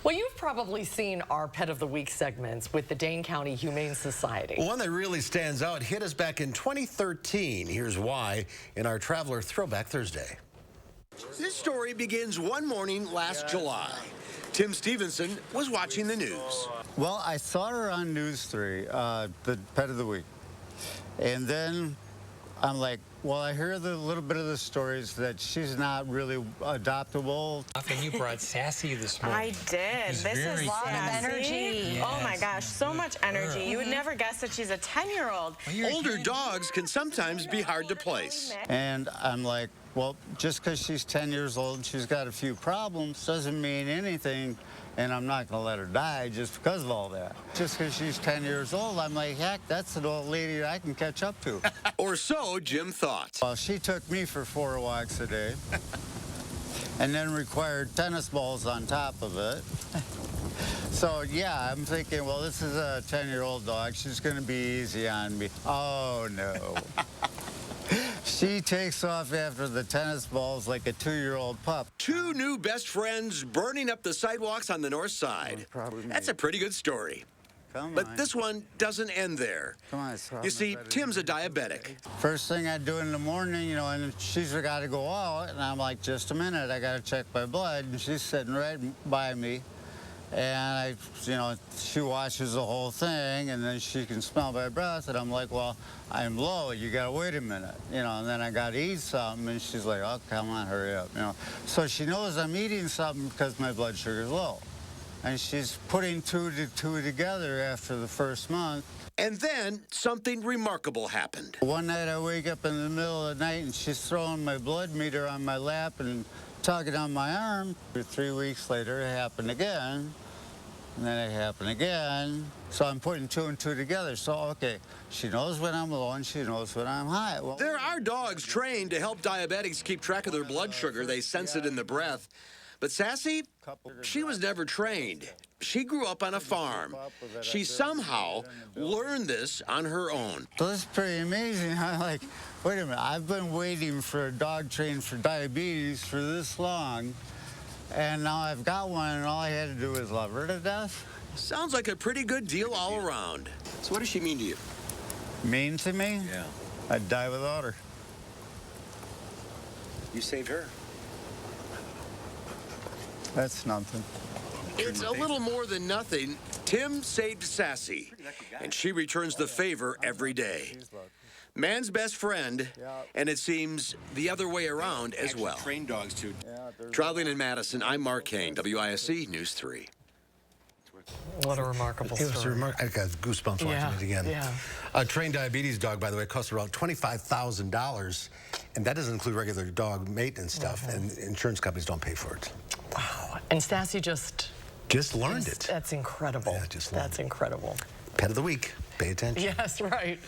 Well, you've probably seen our Pet of the Week segments with the Dane County Humane Society. One that really stands out hit us back in 2013. Here's why in our Traveler Throwback Thursday. This story begins one morning last July. Tim Stevenson was watching the news. Well, I saw her on News 3, the Pet of the Week. And then I'm like, well, I hear the little bit of the stories that she's not really adoptable. And you brought Sassy this morning. I did. This is a lot of energy. Yes. Oh my gosh, so much energy. You would never guess that she's a 10-year-old. Older dogs can sometimes be hard to place. And I'm like, well, just because she's 10 years old and she's got a few problems doesn't mean anything, and I'm not going to let her die just because of all that. Just because she's 10 years old, I'm like, heck, that's an old lady I can catch up to. Or so Jim thought. Well, she took me for 4 walks a day and then required tennis balls on top of it. So, yeah, I'm thinking, well, this is a 10-year-old dog. She's going to be easy on me. Oh, no. She takes off after the tennis balls like a 2-year-old pup. Two new best friends burning up the sidewalks on the north side. That's a pretty good story. But this one doesn't end there. You see, Tim's a diabetic. First thing I do in the morning, you know, and she's got to go out, and I'm like, just a minute, I got to check my blood. And she's sitting right by me. And she watches the whole thing, and then she can smell my breath, and I'm like, well, I'm low, you gotta wait a minute, and then I gotta eat something, and she's like, oh, come on, hurry up, So she knows I'm eating something because my blood sugar's low. And she's putting two together after the first month. And then something remarkable happened. One night I wake up in the middle of the night, and she's throwing my blood meter on my lap and tugging on my arm. 3 weeks later, it happened again, and then it happened again. So I'm putting 2 and 2 together. So, okay, she knows when I'm low and she knows when I'm high. Well, there are dogs trained to help diabetics keep track of their blood sugar. They sense it in the breath. But Sassy, she was never trained. She grew up on a farm. She somehow learned this on her own. So this is pretty amazing. I'm like, wait a minute, I've been waiting for a dog trained for diabetes for this long, and now I've got one, and all I had to do was love her to death. Sounds like a pretty good deal all around. So what does she mean to you? Mean to me? Yeah. I'd die without her. You saved her. That's nothing. It's a little more than nothing. Tim saved Sassy, and she returns the favor every day. Man's best friend, and it seems the other way around as well. Trained dogs too. Traveling in Madison, I'm Mark Kane, WISC News 3. What a remarkable story. It was I got goosebumps watching it again. Yeah. A trained diabetes dog, by the way, costs around $25,000, and that doesn't include regular dog maintenance stuff, and insurance companies don't pay for it. Wow. And Sassy just learned it. That's incredible. Yeah, That's incredible. Pet of the week. Pay attention. Yes, right.